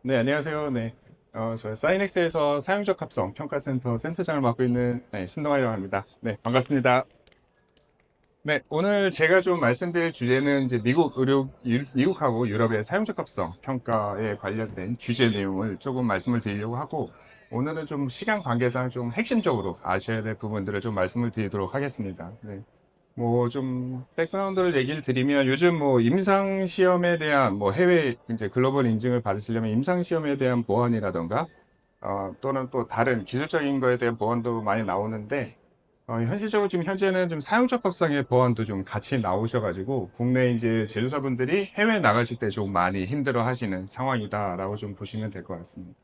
네, 안녕하세요. 네. 저 사이넥스에서 사용적 합성 평가센터 센터장을 맡고 있는 신동아이라고 합니다. 네, 반갑습니다. 네, 오늘 제가 좀 말씀드릴 주제는 이제 미국하고 유럽의 사용적 합성 평가에 관련된 규제 내용을 조금 말씀을 드리려고 하고, 오늘은 좀 시간 관계상 좀 핵심적으로 아셔야 될 부분들을 좀 말씀을 드리도록 하겠습니다. 네. 뭐 좀 백그라운드를 얘기를 드리면 요즘 뭐 임상 시험에 대한 뭐 해외 이제 글로벌 인증을 받으시려면 임상 시험에 대한 보안이라던가 또는 또 다른 기술적인 거에 대한 보안도 많이 나오는데 현실적으로 지금 현재는 좀 사용적 합성의 보안도 좀 같이 나오셔가지고 국내 이제 제조사분들이 해외 나가실 때 좀 많이 힘들어 하시는 상황이다라고 좀 보시면 될 것 같습니다.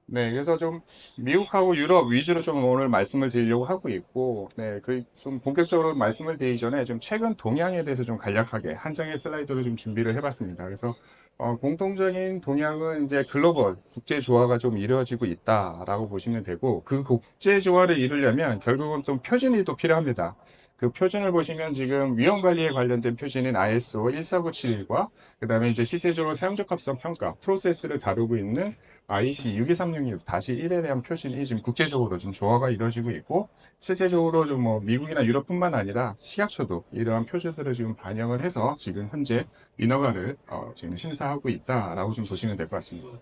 네, 그래서 좀 미국하고 유럽 위주로 좀 오늘 말씀을 드리려고 하고 있고, 네, 그 좀 본격적으로 말씀을 드리기 전에 좀 최근 동향에 대해서 좀 간략하게 한 장의 슬라이드로 좀 준비를 해봤습니다. 그래서 공통적인 동향은 이제 글로벌 국제 조화가 좀 이루어지고 있다라고 보시면 되고, 그 국제 조화를 이루려면 결국은 좀 표준이 또 필요합니다. 그 표준을 보시면 지금 위험 관리에 관련된 표준인 ISO 14971과 그다음에 이제 실제적으로 사용적 합성 평가 프로세스를 다루고 있는 IC 62366-1에 대한 표준이 지금 국제적으로 좀 조화가 이루어지고 있고, 실제적으로 좀 뭐 미국이나 유럽뿐만 아니라 식약처도 이러한 표준들을 지금 반영을 해서 지금 현재 인허가를 지금 심사하고 있다라고 좀 보시면 될 것 같습니다.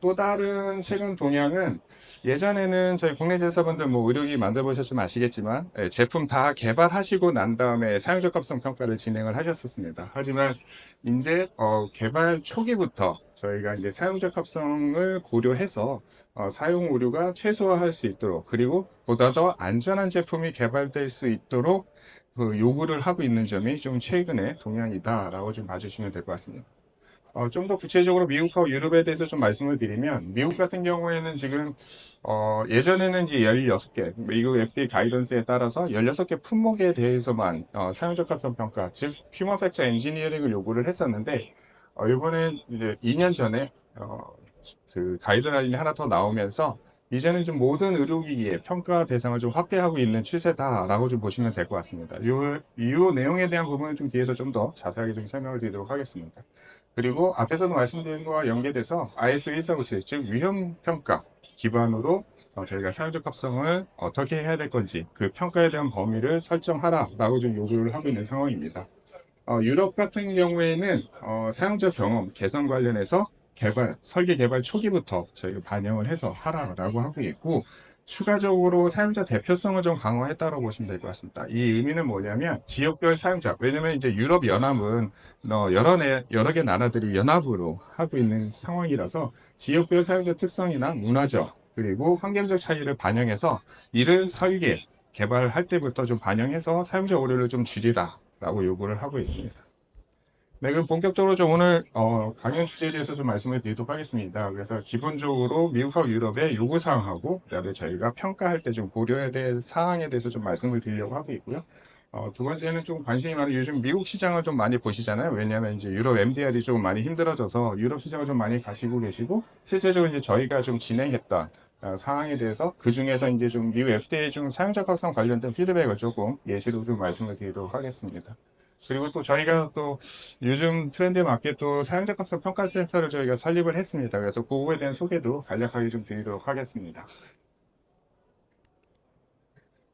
또 다른 최근 동향은 예전에는 저희 국내 제조사분들 뭐 의료기 만들어보셨으면 아시겠지만 제품 다 개발하시고 난 다음에 사용적 합성 평가를 진행을 하셨었습니다. 하지만 이제 개발 초기부터 저희가 이제 사용적 합성을 고려해서 사용 오류가 최소화할 수 있도록 그리고 보다 더 안전한 제품이 개발될 수 있도록 그 요구를 하고 있는 점이 좀 최근의 동향이다라고 좀 봐주시면 될 것 같습니다. 좀 더 구체적으로 미국하고 유럽에 대해서 좀 말씀을 드리면, 미국 같은 경우에는 지금, 예전에는 이제 16개, 미국 FDA 가이던스에 따라서 16개 품목에 대해서만, 사용적 합성 평가, 즉, 휴먼 팩터 엔지니어링을 요구를 했었는데, 이번에 이제 2년 전에, 그 가이드라인이 하나 더 나오면서, 이제는 좀 모든 의료기기의 평가 대상을 좀 확대하고 있는 추세다라고 좀 보시면 될 것 같습니다. 요 내용에 대한 부분은 좀 뒤에서 좀 더 자세하게 좀 설명을 드리도록 하겠습니다. 그리고 앞에서도 말씀드린 거와 연계돼서 ISO 14977, 즉 위험평가 기반으로 저희가 사회적 합성을 어떻게 해야 될 건지 그 평가에 대한 범위를 설정하라라고 좀 요구를 하고 있는 상황입니다. 유럽 같은 경우에는 사용자 경험 개선 관련해서 설계 개발 초기부터 저희가 반영을 해서 하라라고 하고 있고, 추가적으로 사용자 대표성을 좀 강화했다고 보시면 될 것 같습니다. 이 의미는 뭐냐면 지역별 사용자, 왜냐면 이제 유럽 연합은 여러 개 나라들이 연합으로 하고 있는 상황이라서 지역별 사용자 특성이나 문화적 그리고 환경적 차이를 반영해서 이를 설계 개발할 때부터 좀 반영해서 사용자 오류를 좀 줄이라 라고 요구를 하고 있습니다. 네, 그럼 본격적으로 좀 오늘 강연 주제에 대해서 좀 말씀을 드리도록 하겠습니다. 그래서 기본적으로 미국하고 유럽의 요구 사항하고 그다음에 저희가 평가할 때 좀 고려해야 될 사항에 대해서 좀 말씀을 드리려고 하고 있고요. 두 번째는 좀 관심이 많은 요즘 미국 시장을 좀 많이 보시잖아요. 왜냐하면 이제 유럽 MDR이 좀 많이 힘들어져서 유럽 시장을 좀 많이 가시고 계시고, 실제적으로 이제 저희가 좀 진행했던 사항에 대해서 그 중에서 이제 좀 미국 FDA 중 사용자 확산 관련된 피드백을 조금 예시로 좀 말씀을 드리도록 하겠습니다. 그리고 또 저희가 또 요즘 트렌드에 맞게 또 사용자 값성 평가 센터를 저희가 설립을 했습니다. 그래서 그거에 대한 소개도 간략하게 좀 드리도록 하겠습니다.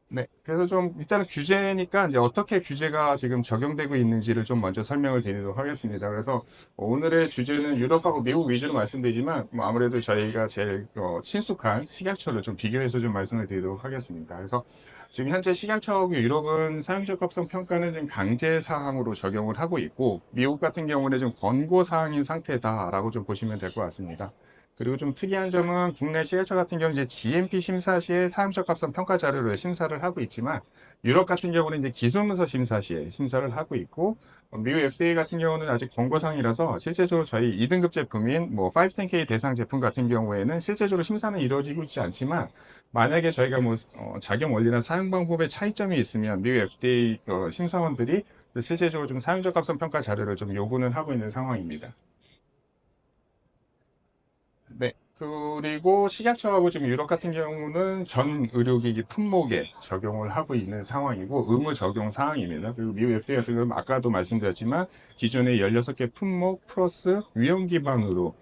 네. 그래서 좀 일단은 규제니까 이제 어떻게 규제가 지금 적용되고 있는지를 좀 먼저 설명을 드리도록 하겠습니다. 그래서 오늘의 주제는 유럽하고 미국 위주로 말씀드리지만 뭐 아무래도 저희가 제일 친숙한 식약처를 좀 비교해서 좀 말씀을 드리도록 하겠습니다. 그래서 지금 현재 식약처하고 유럽은 사용적 합성 평가는 좀 강제 사항으로 적용을 하고 있고, 미국 같은 경우는 좀 권고 사항인 상태다라고 좀 보시면 될 것 같습니다. 그리고 좀 특이한 점은 국내 시계처 같은 경우는 이제 GMP 심사 시에 사용적 합성 평가 자료를 심사를 하고 있지만, 유럽 같은 경우는 이제 기술문서 심사 시에 심사를 하고 있고, 미국 FDA 같은 경우는 아직 권고사항이라서 실제적으로 저희 2등급 제품인 뭐 510K 대상 제품 같은 경우에는 실제적으로 심사는 이루어지고 있지 않지만, 만약에 저희가 뭐 작용 원리나 사용 방법에 차이점이 있으면 미국 FDA 심사원들이 실제적으로 좀 사용적 합성 평가 자료를 좀 요구는 하고 있는 상황입니다. 네. 그리고 식약처하고 지금 유럽 같은 경우는 전 의료기기 품목에 적용을 하고 있는 상황이고 의무 적용 사항입니다. 그리고 미국 FDA 같은 경우는 아까도 말씀드렸지만 기존의 16개 품목 플러스 위험 기반으로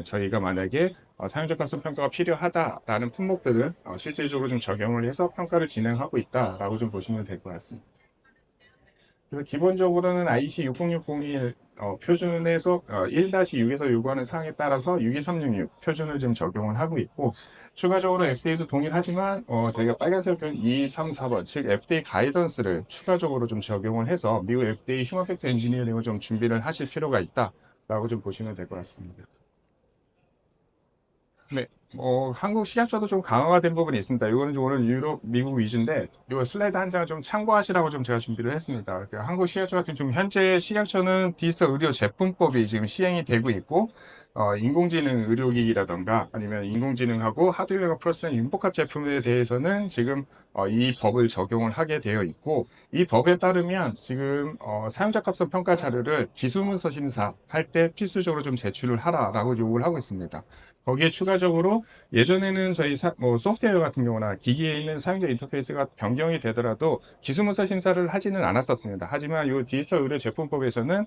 저희가 만약에 사용자 값은 평가가 필요하다라는 품목들은 실질적으로 좀 적용을 해서 평가를 진행하고 있다라고 좀 보시면 될 것 같습니다. 그래서 기본적으로는 IEC 60601 표준에서 1-6에서 요구하는 사항에 따라서 62366 표준을 지금 적용을 하고 있고 추가적으로 FDA도 동일하지만 저희가 빨간색 표 2, 3, 4번 즉 FDA 가이던스를 추가적으로 좀 적용을 해서 미국 FDA 휴먼 팩트 엔지니어링을 좀 준비를 하실 필요가 있다라고 좀 보시면 될 것 같습니다. 네, 한국 식약처도 좀 강화가 된 부분이 있습니다. 이거는 좀 오늘 유럽, 미국 위주인데, 이 슬라이드 한 장을 좀 참고하시라고 좀 제가 준비를 했습니다. 그러니까 한국 식약처 같은 좀 현재 식약처는 디지털 의료 제품법이 지금 시행이 되고 있고, 인공지능 의료기기라던가 아니면 인공지능하고 하드웨어가 플러스된 융복합 제품에 대해서는 지금 이 법을 적용을 하게 되어 있고, 이 법에 따르면 지금 사용자 값선 평가 자료를 기술문서 심사할 때 필수적으로 좀 제출을 하라라고 요구를 하고 있습니다. 거기에 추가적으로 예전에는 저희 소프트웨어 같은 경우나 기기에 있는 사용자 인터페이스가 변경이 되더라도 기술문서 심사를 하지는 않았었습니다. 하지만 이 디지털 의료 제품법에서는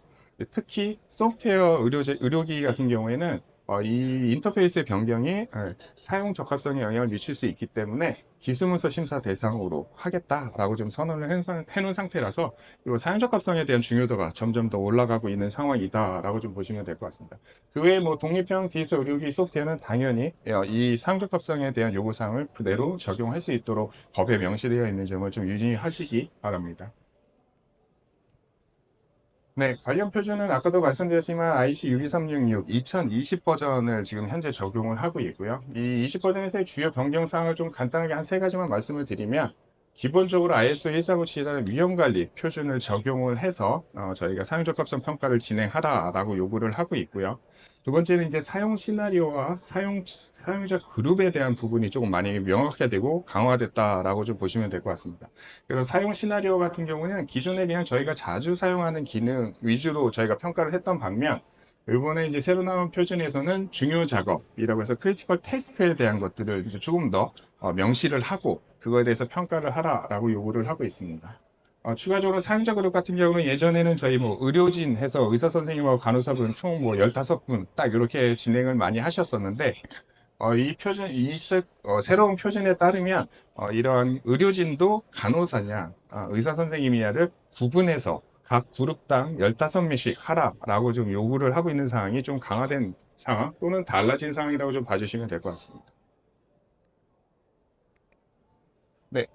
특히 소프트웨어 의료기기 같은 경우에는 이 인터페이스의 변경이 사용 적합성에 영향을 미칠 수 있기 때문에 기술문서 심사 대상으로 하겠다라고 좀 선언을 해놓은 상태라서 이 사용 적합성에 대한 중요도가 점점 더 올라가고 있는 상황이다라고 좀 보시면 될 것 같습니다. 그 외에 뭐 독립형 디지털 의료기기 소프트웨어는 당연히 이 사용 적합성에 대한 요구사항을 그대로 적용할 수 있도록 법에 명시되어 있는 점을 좀 유의하시기 바랍니다. 네, 관련 표준은 아까도 말씀드렸지만 IC 62366 2020 버전을 지금 현재 적용을 하고 있고요. 이 20 버전에서의 주요 변경 사항을 좀 간단하게 한 세 가지만 말씀을 드리면 기본적으로 ISO 14977이라는 위험관리 표준을 적용을 해서 저희가 사용적합성 평가를 진행하라라고 요구를 하고 있고요. 두 번째는 이제 사용 시나리오와 사용자 그룹에 대한 부분이 조금 많이 명확화되고 강화됐다라고 좀 보시면 될 것 같습니다. 그래서 사용 시나리오 같은 경우는 기존에 그냥 저희가 자주 사용하는 기능 위주로 저희가 평가를 했던 반면 이번에 이제 새로 나온 표준에서는 중요 작업이라고 해서 크리티컬 태스크에 대한 것들을 이제 조금 더 명시를 하고 그거에 대해서 평가를 하라라고 요구를 하고 있습니다. 추가적으로 사용자 그룹 같은 경우는 예전에는 저희 뭐 의료진 해서 의사 선생님하고 간호사분 총 뭐 15분 딱 이렇게 진행을 많이 하셨었는데 이 표준, 새로운 표준에 따르면, 이런 의료진도 간호사냐, 의사 선생님이냐를 구분해서 각 그룹당 15명씩 하라라고 좀 요구를 하고 있는 상황이 좀 강화된 상황 또는 달라진 상황이라고 좀 봐주시면 될 것 같습니다. 네.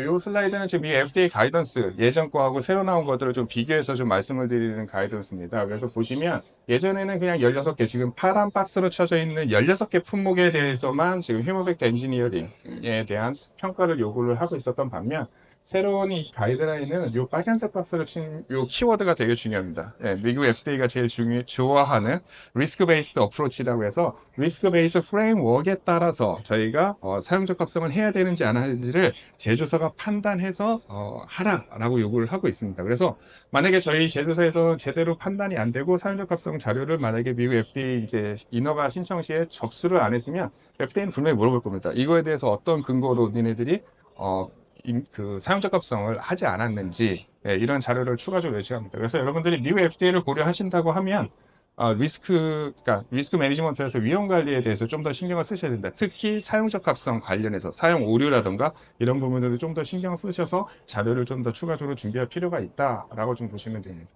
요 슬라이드는 지금 이 FDA 가이던스, 예전 거하고 새로 나온 것들을 좀 비교해서 좀 말씀을 드리는 가이던스입니다. 그래서 보시면 예전에는 그냥 16개, 지금 파란 박스로 쳐져 있는 16개 품목에 대해서만 지금 휴먼 팩트 엔지니어링에 대한 평가를 요구를 하고 있었던 반면 새로운 이 가이드라인은 요 빨간색 박스를 친 요 키워드가 되게 중요합니다. 예, 미국 FDA가 제일 좋아하는 리스크 베이스드 어프로치라고 해서 리스크 베이스 프레임워크에 따라서 저희가 사용 적합성을 해야 되는지 안 하는지를 제조사가 판단해서 하라라고 요구를 하고 있습니다. 그래서 만약에 저희 제조사에서 제대로 판단이 안 되고 사용 적합성 자료를 만약에 미국 FDA 이제 인허가 신청 시에 접수를 안 했으면 FDA는 분명히 물어볼 겁니다. 이거에 대해서 어떤 근거로 니네들이 그 사용 적합성을 하지 않았는지 이런 자료를 추가적으로 요청합니다. 그래서 여러분들이 미국 FDA를 고려하신다고 하면 그러니까 리스크 매니지먼트에서 위험 관리에 대해서 좀 더 신경을 쓰셔야 된다. 특히 사용 적합성 관련해서 사용 오류라던가 이런 부분들을 좀 더 신경 쓰셔서 자료를 좀 더 추가적으로 준비할 필요가 있다라고 좀 보시면 됩니다.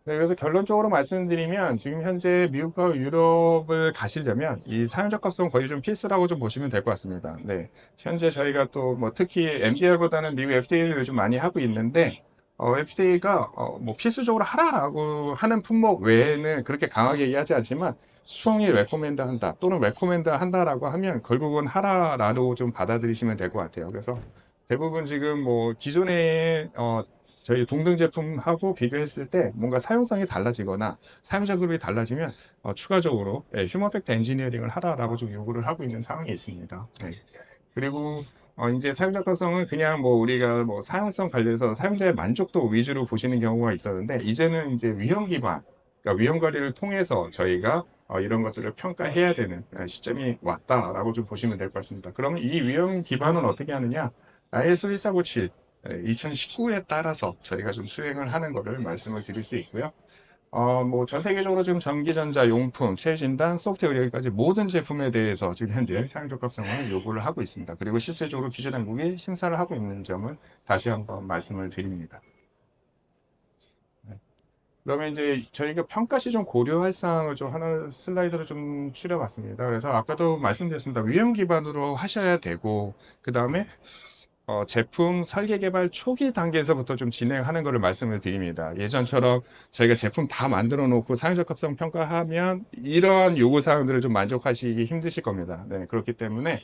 네, 그래서 결론적으로 말씀드리면 지금 현재 미국과 유럽을 가시려면 이 사용 적합성 거의 좀 필수라고 좀 보시면 될 것 같습니다. 네, 현재 저희가 또 뭐 특히 MDR보다는 미국 FDA를 요즘 많이 하고 있는데 FDA가 뭐 필수적으로 하라라고 하는 품목 외에는 그렇게 강하게 얘기하지 않지만 strongly recommend 한다 또는 recommend 한다라고 하면 결국은 하라라고 좀 받아들이시면 될 것 같아요. 그래서 대부분 지금 뭐 기존에 저희 동등 제품하고 비교했을 때 뭔가 사용성이 달라지거나 사용자 그룹이 달라지면 추가적으로 휴먼 팩트 엔지니어링을 하라라고 좀 요구를 하고 있는 상황이 있습니다. 네. 그리고 이제 사용자 특성은 그냥 뭐 우리가 뭐 사용성 관련해서 사용자의 만족도 위주로 보시는 경우가 있었는데 이제는 이제 위험 기반, 그러니까 위험 관리를 통해서 저희가 이런 것들을 평가해야 되는 시점이 왔다라고 좀 보시면 될 것 같습니다. 그러면 이 위험 기반은 어떻게 하느냐? ISO 14977 2019에 따라서 저희가 좀 수행을 하는 것을 말씀을 드릴 수 있고요. 뭐 전 세계적으로 지금 전기전자 용품, 체진단, 소프트웨어 여기까지 모든 제품에 대해서 지금 현재 사용적합성을 요구를 하고 있습니다. 그리고 실제적으로 규제당국이 심사를 하고 있는 점을 다시 한번 말씀을 드립니다. 네. 그러면 이제 저희가 평가 시 좀 고려할 사항을 좀 하나 슬라이드로 좀 추려봤습니다. 그래서 아까도 말씀드렸습니다. 위험 기반으로 하셔야 되고, 그 다음에 제품 설계 개발 초기 단계에서부터 좀 진행하는 것을 말씀을 드립니다. 예전처럼 저희가 제품 다 만들어 놓고 사용적 합성 평가하면 이런 요구 사항들을 좀 만족하시기 힘드실 겁니다. 네, 그렇기 때문에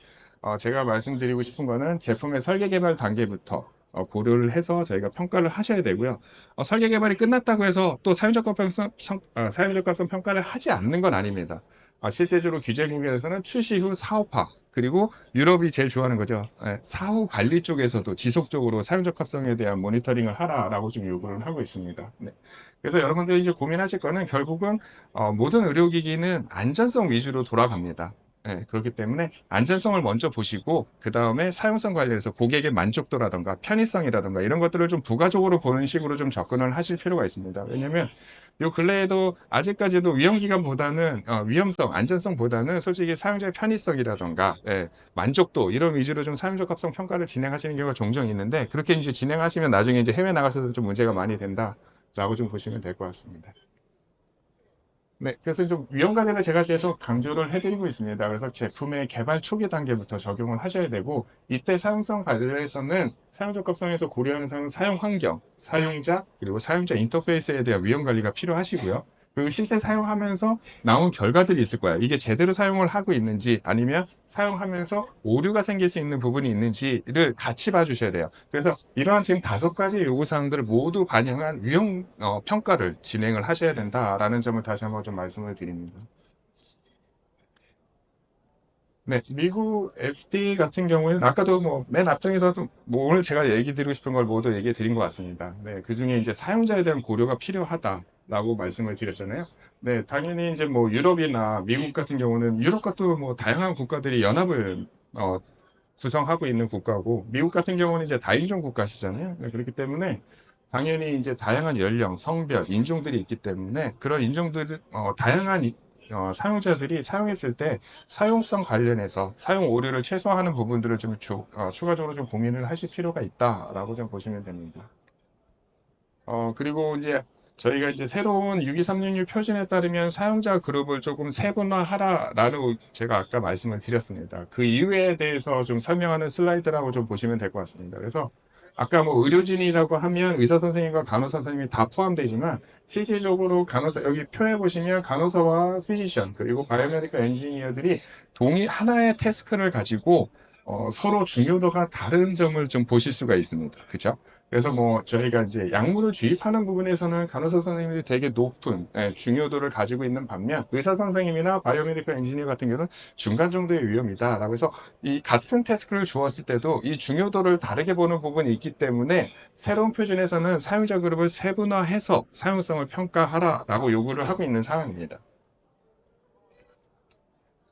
제가 말씀드리고 싶은 거는 제품의 설계 개발 단계부터 고려를 해서 저희가 평가를 하셔야 되고요. 설계 개발이 끝났다고 해서 또 사용적 합성 평가를 하지 않는 건 아닙니다. 실제적으로 규제국에서는 출시 후 사업화, 그리고 유럽이 제일 좋아하는 거죠. 사후 관리 쪽에서도 지속적으로 사용적 합성에 대한 모니터링을 하라라고 좀 요구를 하고 있습니다. 네. 그래서 여러분들이 이제 고민하실 거는 결국은 모든 의료기기는 안전성 위주로 돌아갑니다. 네, 그렇기 때문에 안전성을 먼저 보시고 그 다음에 사용성 관련해서 고객의 만족도라든가 편의성이라든가 이런 것들을 좀 부가적으로 보는 식으로 좀 접근을 하실 필요가 있습니다. 왜냐하면 요 근래에도 아직까지도 위험기간보다는 위험성, 안전성보다는 솔직히 사용자의 편의성이라던가 만족도 이런 위주로 좀 사용적 합성 평가를 진행하시는 경우가 종종 있는데 그렇게 이제 진행하시면 나중에 이제 해외 나가서도 좀 문제가 많이 된다라고 좀 보시면 될 것 같습니다. 네, 그래서 좀 위험관리를 제가 계속 강조를 해드리고 있습니다. 그래서 제품의 개발 초기 단계부터 적용을 하셔야 되고, 이때 사용성 관리에서는 사용적합성에서 고려하는 사용 환경, 사용자, 그리고 사용자 인터페이스에 대한 위험관리가 필요하시고요. 그리고 실제 사용하면서 나온 결과들이 있을 거예요. 이게 제대로 사용을 하고 있는지 아니면 사용하면서 오류가 생길 수 있는 부분이 있는지를 같이 봐주셔야 돼요. 그래서 이러한 지금 5가지 요구사항들을 모두 반영한 위험 평가를 진행을 하셔야 된다라는 점을 다시 한번 좀 말씀을 드립니다. 네, 미국 FDA 같은 경우에는 아까도 뭐 맨 앞장에서도 뭐 오늘 제가 얘기 드리고 싶은 걸 모두 얘기해 드린 것 같습니다. 네, 그 중에 이제 사용자에 대한 고려가 필요하다라고 말씀을 드렸잖아요. 네, 당연히 이제 뭐 유럽이나 미국 같은 경우는 유럽과 또 뭐 다양한 국가들이 연합을 구성하고 있는 국가고 미국 같은 경우는 이제 다인종 국가시잖아요. 네, 그렇기 때문에 당연히 이제 다양한 연령, 성별, 인종들이 있기 때문에 그런 인종들 다양한 사용자들이 사용했을 때 사용성 관련해서 사용 오류를 최소화하는 부분들을 좀 추가적으로 좀 고민을 하실 필요가 있다라고 좀 보시면 됩니다. 그리고 이제 저희가 이제 새로운 62366 표준에 따르면 사용자 그룹을 조금 세분화하라라고 제가 아까 말씀을 드렸습니다. 그 이유에 대해서 좀 설명하는 슬라이드라고 좀 보시면 될 것 같습니다. 그래서 아까 뭐 의료진이라고 하면 의사 선생님과 간호사 선생님이 다 포함되지만 실질적으로 간호사 여기 표에 보시면 간호사와 피지션 그리고 바이오메디컬 엔지니어들이 하나의 태스크를 가지고 서로 중요도가 다른 점을 좀 보실 수가 있습니다. 그죠? 그래서 뭐 저희가 이제 약물을 주입하는 부분에서는 간호사 선생님들이 되게 높은 중요도를 가지고 있는 반면 의사 선생님이나 바이오메디컬 엔지니어 같은 경우는 중간 정도의 위험이다라고 해서 이 같은 태스크를 주었을 때도 이 중요도를 다르게 보는 부분이 있기 때문에 새로운 표준에서는 사용자 그룹을 세분화해서 사용성을 평가하라라고 요구를 하고 있는 상황입니다.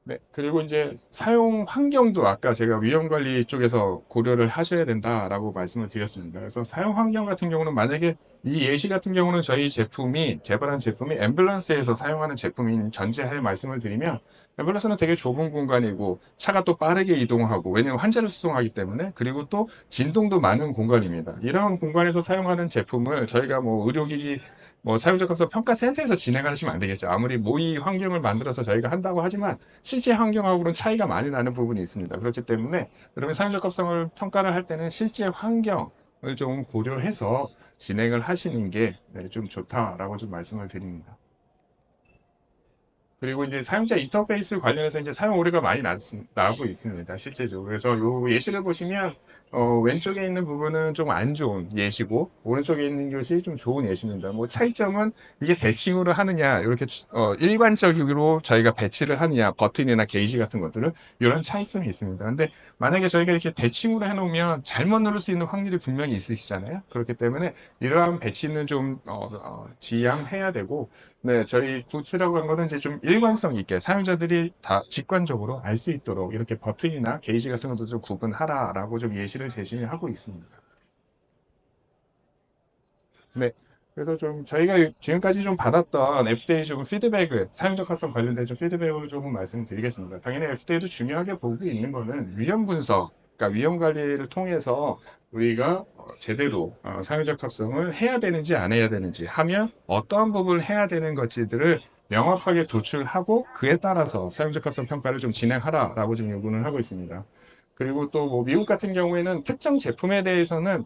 네, 그리고 이제 사용 환경도 아까 제가 위험 관리 쪽에서 고려를 하셔야 된다라고 말씀을 드렸습니다. 그래서 사용 환경 같은 경우는 만약에 이 예시 같은 경우는 저희 제품이 개발한 제품이 앰뷸런스에서 사용하는 제품인 전제하에 말씀을 드리면 앰뷸런스는 되게 좁은 공간이고 차가 또 빠르게 이동하고 왜냐면 환자를 수송하기 때문에 그리고 또 진동도 많은 공간입니다. 이런 공간에서 사용하는 제품을 저희가 뭐 의료기기 뭐 사용자 감사 평가 센터에서 진행하시면 안 되겠죠. 아무리 모의 환경을 만들어서 저희가 한다고 하지만 실제 환경하고는 차이가 많이 나는 부분이 있습니다. 그렇기 때문에 그러면 사용적 합성을 평가를 할 때는 실제 환경을 좀 고려해서 진행을 하시는 게 좀 좋다라고 좀 말씀을 드립니다. 그리고 이제 사용자 인터페이스 관련해서 이제 사용 오류가 많이 나고 있습니다. 실제적으로. 그래서 요 예시를 보시면, 왼쪽에 있는 부분은 좀 안 좋은 예시고, 오른쪽에 있는 것이 좀 좋은 예시입니다. 뭐 차이점은 이게 대칭으로 하느냐, 이렇게, 일관적으로 저희가 배치를 하느냐, 버튼이나 게이지 같은 것들은 이런 차이점이 있습니다. 근데 만약에 저희가 이렇게 대칭으로 해놓으면 잘못 누를 수 있는 확률이 분명히 있으시잖아요. 그렇기 때문에 이러한 배치는 좀, 지양해야 되고, 네, 저희 구체라고 한 거는 이제 좀 일관성 있게 사용자들이 다 직관적으로 알 수 있도록 이렇게 버튼이나 게이지 같은 것도 좀 구분하라라고 좀 예시를 제시하고 있습니다. 네. 그래서 좀 저희가 지금까지 좀 받았던 FDA 좀 피드백을, 사용적 합성 관련된 좀 피드백을 조금 말씀드리겠습니다. 당연히 FDA도 중요하게 보고 있는 거는 위험 분석, 그러니까 위험 관리를 통해서 우리가 제대로 사용적 합성을 해야 되는지 안 해야 되는지, 하면 어떠한 부분을 해야 되는 것들을 명확하게 도출하고 그에 따라서 사용적 합성 평가를 좀 진행하라라고 좀 요구는 하고 있습니다. 그리고 또 뭐 미국 같은 경우에는 특정 제품에 대해서는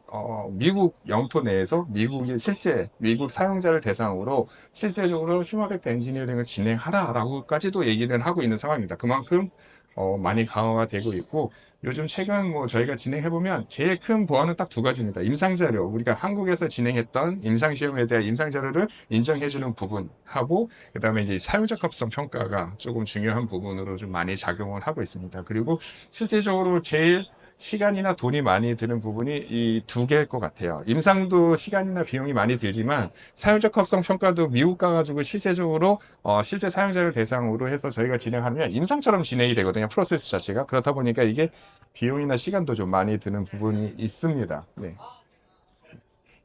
미국 영토 내에서 미국이 실제 미국 사용자를 대상으로 실제적으로 휴먼 팩트 엔지니어링을 진행하라라고까지도 얘기를 하고 있는 상황입니다. 그만큼 많이 강화가 되고 있고, 요즘 최근 뭐 저희가 진행해 보면 제일 큰 보완은 딱 두 가지입니다. 임상 자료, 우리가 한국에서 진행했던 임상 시험에 대한 임상 자료를 인정해 주는 부분하고, 그다음에 이제 사용적 합성 평가가 조금 중요한 부분으로 좀 많이 작용을 하고 있습니다. 그리고 실질적으로 제일 시간이나 돈이 많이 드는 부분이 이 두 개일 것 같아요. 임상도 시간이나 비용이 많이 들지만 사용적 합성 평가도 미국 가가지고 실제적으로 실제 사용자를 대상으로 해서 저희가 진행하면 임상처럼 진행이 되거든요. 프로세스 자체가. 그렇다 보니까 이게 비용이나 시간도 좀 많이 드는 부분이 있습니다. 네.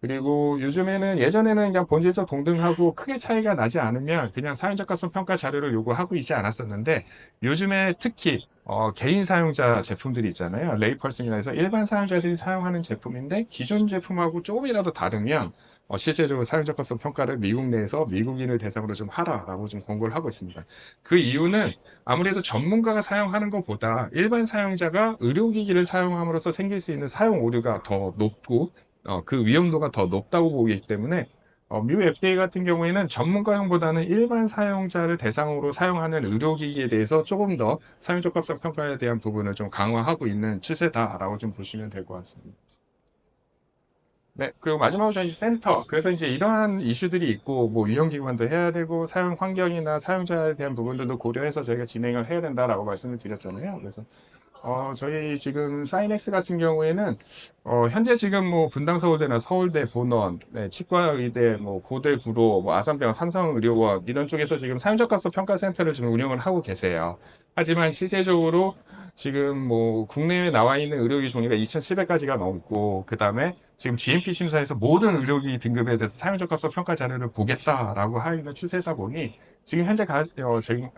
그리고 요즘에는, 예전에는 그냥 본질적 동등하고 크게 차이가 나지 않으면 그냥 사용적 합성 평가 자료를 요구하고 있지 않았었는데, 요즘에 특히 개인 사용자 제품들이 있잖아요. 레이펄슨이나 해서 일반 사용자들이 사용하는 제품인데 기존 제품하고 조금이라도 다르면 실제적으로 사용적 합성 평가를 미국 내에서 미국인을 대상으로 좀 하라라고 좀 권고를 하고 있습니다. 그 이유는 아무래도 전문가가 사용하는 것보다 일반 사용자가 의료기기를 사용함으로써 생길 수 있는 사용 오류가 더 높고 그 위험도가 더 높다고 보기 때문에 미국 FDA 같은 경우에는 전문가용보다는 일반 사용자를 대상으로 사용하는 의료기기에 대해서 조금 더 사용 적합성 평가에 대한 부분을 좀 강화하고 있는 추세다라고 좀 보시면 될 것 같습니다. 네, 그리고 마지막으로 저희 센터. 그래서 이제 이러한 이슈들이 있고, 뭐 위험 기관도 해야 되고, 사용 환경이나 사용자에 대한 부분들도 고려해서 저희가 진행을 해야 된다라고 말씀을 드렸잖아요. 그래서 저희 지금 사이넥스 같은 경우에는, 현재 지금 뭐 분당서울대나 서울대 본원, 네, 치과의대, 뭐 고대 구로, 뭐 아산병원, 삼성의료원 이런 쪽에서 지금 사용적합성 평가센터를 좀 운영을 하고 계세요. 하지만 실제적으로 지금 뭐 국내에 나와 있는 의료기 종류가 2,700가지가 넘고, 그 다음에 지금 GMP 심사에서 모든 의료기 등급에 대해서 사용적합성 평가 자료를 보겠다라고 하는 추세다 보니, 지금 현재 지금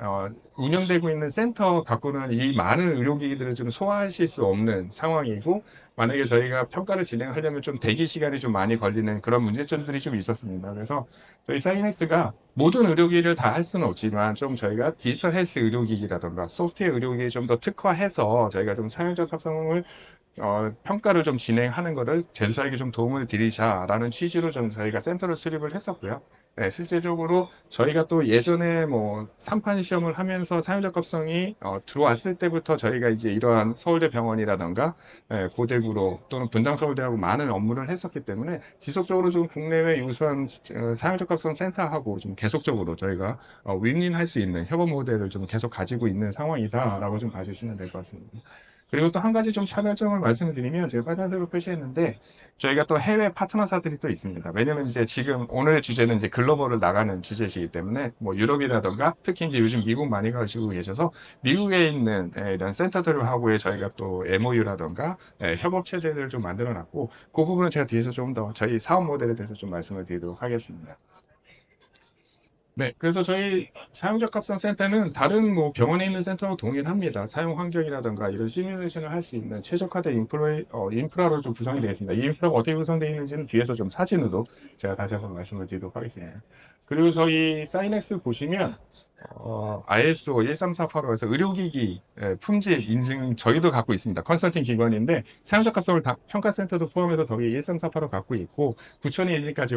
운영되고 있는 센터 갖고는 이 많은 의료기기들을 좀 소화하실 수 없는 상황이고, 만약에 저희가 평가를 진행하려면 좀 대기 시간이 좀 많이 걸리는 그런 문제점들이 좀 있었습니다. 그래서 저희 사이넥스가 모든 의료기기를 다 할 수는 없지만, 좀 저희가 디지털 헬스 의료기기라던가 소프트웨어 의료기기 좀 더 특화해서 저희가 좀 사용적 합성을 평가를 좀 진행하는 거를 제조사에게 좀 도움을 드리자라는 취지로 좀 저희가 센터를 수립을 했었고요. 네, 실제적으로 저희가 또 예전에 뭐 3판 시험을 하면서 사용적합성이 들어왔을 때부터 저희가 이제 이러한 서울대 병원이라던가 고대구로 또는 분당서울대하고 많은 업무를 했었기 때문에, 지속적으로 좀 국내외 유수한 사용적합성 센터하고 좀 계속적으로 저희가 윈윈할 수 있는 협업 모델을 좀 계속 가지고 있는 상황이다라고 좀 봐주시면 될 것 같습니다. 그리고 또 한 가지 좀 차별점을 말씀드리면, 제가 빨간색으로 표시했는데 저희가 또 해외 파트너사들이 또 있습니다. 왜냐면 이제 지금 오늘의 주제는 이제 글로벌을 나가는 주제이기 때문에, 뭐 유럽이라던가 특히 이제 요즘 미국 많이 가시고 계셔서 미국에 있는 이런 센터들하고의 저희가 또 MOU라던가 협업 체제를 좀 만들어 놨고, 그 부분은 제가 뒤에서 좀 더 저희 사업 모델에 대해서 좀 말씀을 드리도록 하겠습니다. 네, 그래서 저희 사용적 합성 센터는 다른 뭐 병원에 있는 센터와 동일합니다. 사용 환경이라든가 이런 시뮬레이션을 할 수 있는 최적화된 인프라로 좀 구성이 되어 있습니다. 이 인프라가 어떻게 구성되어 있는지는 뒤에서 좀 사진으로 제가 다시 한번 말씀을 드리도록 하겠습니다. 그리고 저희 사이넥스 보시면 ISO 13485에서 의료기기 품질 인증 저희도 갖고 있습니다. 컨설팅 기관인데 사용적 합성을 평가센터도 포함해서 거기 13485 갖고 있고, 9000 인증까지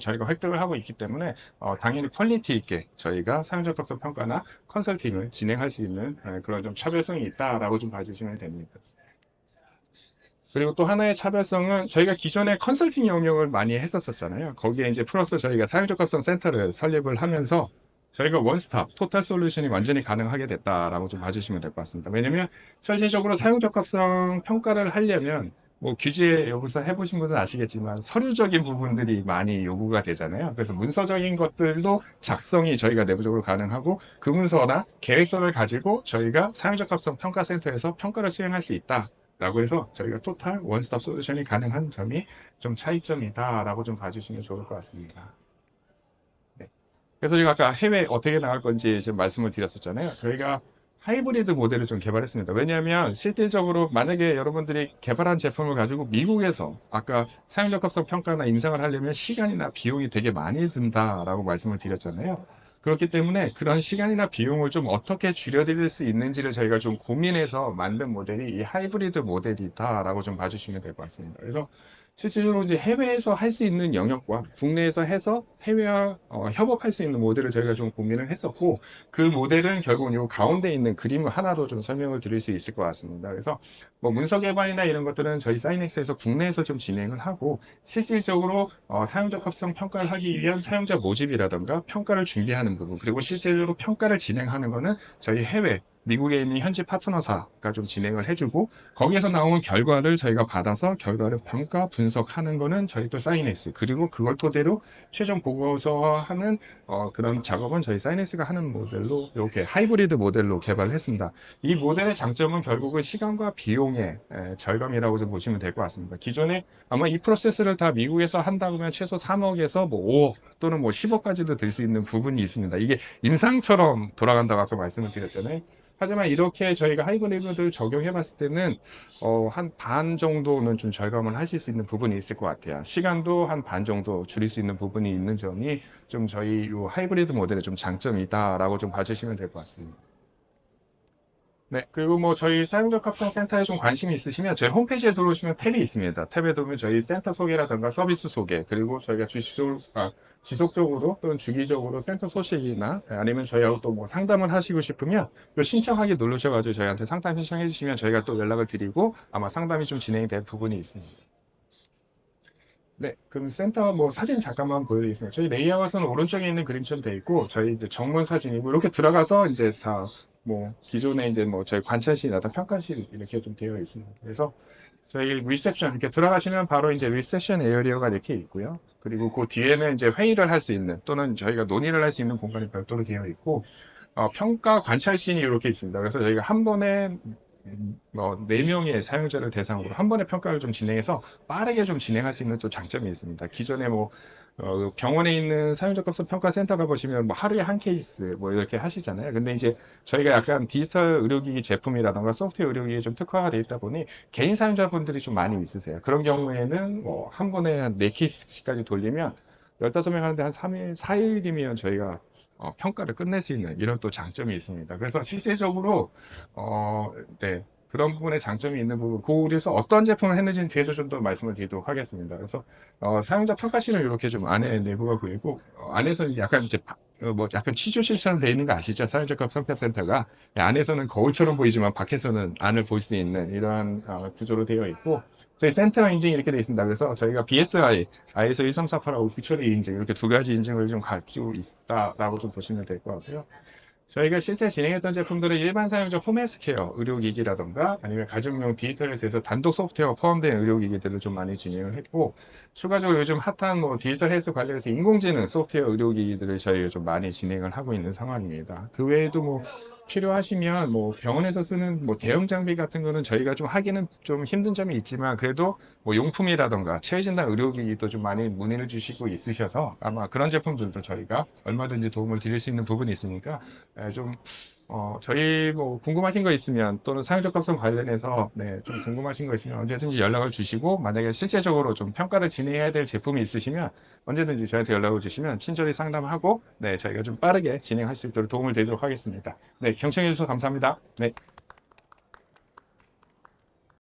저희가 획득을 하고 있기 때문에 당연히 퀄리티 있게 저희가 사용적 합성 평가나 컨설팅을 진행할 수 있는 그런 좀 차별성이 있다라고 좀 봐주시면 됩니다. 그리고 또 하나의 차별성은, 저희가 기존에 컨설팅 영역을 많이 했었잖아요. 거기에 이제 플러스 저희가 사용적합성 센터를 설립을 하면서 저희가 원스톱, 토탈 솔루션이 완전히 가능하게 됐다라고 좀 봐주시면 될 것 같습니다. 왜냐면 실질적으로 사용적합성 평가를 하려면 뭐 규제 여기서 해보신 분은 아시겠지만 서류적인 부분들이 많이 요구가 되잖아요. 그래서 문서적인 것들도 작성이 저희가 내부적으로 가능하고 그 문서나 계획서를 가지고 저희가 사용적 합성 평가센터에서 평가를 수행할 수 있다라고 해서 저희가 토탈 원스톱 솔루션이 가능한 점이 좀 차이점이다라고 좀 봐주시면 좋을 것 같습니다. 네. 그래서 제가 아까 해외 어떻게 나갈 건지 좀 말씀을 드렸었잖아요. 저희가 하이브리드 모델을 좀 개발했습니다. 왜냐하면 실질적으로 만약에 여러분들이 개발한 제품을 가지고 미국에서 아까 사용적합성 평가나 임상을 하려면 시간이나 비용이 되게 많이 든다라고 말씀을 드렸잖아요. 그렇기 때문에 그런 시간이나 비용을 좀 어떻게 줄여드릴 수 있는지를 저희가 좀 고민해서 만든 모델이 이 하이브리드 모델이다라고 좀 봐주시면 될 것 같습니다. 그래서 실질적으로 이제 해외에서 할 수 있는 영역과 국내에서 해서 해외와 협업할 수 있는 모델을 저희가 좀 고민을 했었고 그 모델은 결국은 요 가운데 있는 그림 하나로 좀 설명을 드릴 수 있을 것 같습니다. 그래서 뭐 문서 개발이나 이런 것들은 저희 사이넥스에서 국내에서 좀 진행을 하고 실질적으로 사용적 합성 평가를 하기 위한 사용자 모집이라던가 평가를 준비하는 부분 그리고 실제로 평가를 진행하는 거는 저희 해외 미국에 있는 현지 파트너사가 좀 진행을 해주고 거기에서 나온 결과를 저희가 받아서 결과를 평가 분석하는 거는 저희 또 사이넥스 그리고 그걸 토대로 최종 보고서하는 그런 작업은 저희 사이넥스가 하는 모델로 이렇게 하이브리드 모델로 개발을 했습니다. 이 모델의 장점은 결국은 시간과 비용의 절감이라고 좀 보시면 될 것 같습니다. 기존에 아마 이 프로세스를 다 미국에서 한다고 하면 최소 3억에서 뭐 5억 또는 뭐 10억까지도 들 수 있는 부분이 있습니다. 이게 임상처럼 돌아간다고 아까 말씀을 드렸잖아요. 하지만 이렇게 저희가 하이브리드를 적용해 봤을 때는 한 반 정도는 좀 절감을 하실 수 있는 부분이 있을 것 같아요. 시간도 한 반 정도 줄일 수 있는 부분이 있는 점이 좀 저희 이 하이브리드 모델의 좀 장점이다라고 좀 봐주시면 될 것 같습니다. 네, 그리고 뭐 저희 사용적 합성 센터에 좀 관심이 있으시면 저희 홈페이지에 들어오시면 탭이 있습니다. 탭에 들어오면 저희 센터 소개라든가 서비스 소개, 그리고 저희가 지속적으로 또는 주기적으로 센터 소식이나 아니면 저희하고 또 뭐 상담을 하시고 싶으면 요 신청하기 누르셔가지고 저희한테 상담 신청해 주시면 저희가 또 연락을 드리고 아마 상담이 좀 진행이 될 부분이 있습니다. 네, 그럼 센터 뭐 사진 잠깐만 보여드리겠습니다. 저희 레이아웃은 오른쪽에 있는 그림처럼 되어 있고, 저희 이제 정문 사진이고, 이렇게 들어가서 이제 다 뭐 기존에 이제 뭐 저희 관찰실이나 평가실 이렇게 좀 되어 있습니다. 그래서 저희 리셉션 이렇게 들어가시면 바로 이제 리셉션 에어리어가 이렇게 있고요. 그리고 그 뒤에는 이제 회의를 할 수 있는 또는 저희가 논의를 할 수 있는 공간이 별도로 되어 있고, 평가 관찰실이 이렇게 있습니다. 그래서 저희가 한 번에 뭐 4명의 사용자를 대상으로 한 번에 평가를 좀 진행해서 빠르게 좀 진행할 수 있는 또 장점이 있습니다. 기존에 뭐 병원에 있는 사용적합성 평가 센터가 보시면 뭐 하루에 한 케이스 뭐 이렇게 하시잖아요. 근데 이제 저희가 약간 디지털 의료기기 제품이라던가 소프트웨어 의료기기에 좀 특화가 돼 있다 보니 개인 사용자분들이 좀 많이 있으세요. 그런 경우에는 뭐 한 번에 한 4케이스까지 돌리면 15명 하는데 한 3일, 4일이면 저희가 평가를 끝낼 수 있는 이런 또 장점이 있습니다. 그래서 실제적으로 네. 그런 부분에 장점이 있는 부분, 그래서 어떤 제품을 했는지는 뒤에서 좀 더 말씀을 드리도록 하겠습니다. 그래서 사용자 평가실은 이렇게 좀 안에 내부가 보이고 안에서 이제 약간 이제 뭐 약간 취조실처럼 되어 있는 거 아시죠? 사용자 평가센터가 안에서는 거울처럼 보이지만 밖에서는 안을 볼 수 있는 이러한 구조로 되어 있고 저희 센터 인증이 이렇게 되어 있습니다. 그래서 저희가 BSI, ISO 13485 기초리 인증 이렇게 두 가지 인증을 좀 가지고 있다라고 좀 보시면 될 것 같고요. 저희가 실제 진행했던 제품들은 일반 사용자 홈헬스케어 의료기기라던가 아니면 가정용 디지털 헬스에서 단독 소프트웨어가 포함된 의료기기들을 좀 많이 진행을 했고 추가적으로 요즘 핫한 뭐 디지털 헬스 관련해서 인공지능 소프트웨어 의료기기들을 저희가 좀 많이 진행을 하고 있는 상황입니다. 그 외에도 뭐 필요하시면 뭐 병원에서 쓰는 뭐 대형 장비 같은 거는 저희가 좀 하기는 좀 힘든 점이 있지만 그래도 뭐 용품이라던가 체외진단 의료기기도 좀 많이 문의를 주시고 있으셔서 아마 그런 제품들도 저희가 얼마든지 도움을 드릴 수 있는 부분이 있으니까 좀 저희 뭐 궁금하신 거 있으면 또는 사용적합성 관련해서 네, 좀 궁금하신 거 있으면 언제든지 연락을 주시고 만약에 실제적으로 좀 평가를 진행해야 될 제품이 있으시면 언제든지 저희한테 연락을 주시면 친절히 상담하고 네, 저희가 좀 빠르게 진행할 수 있도록 도움을 드리도록 하겠습니다. 네, 경청해 주셔서 감사합니다. 네.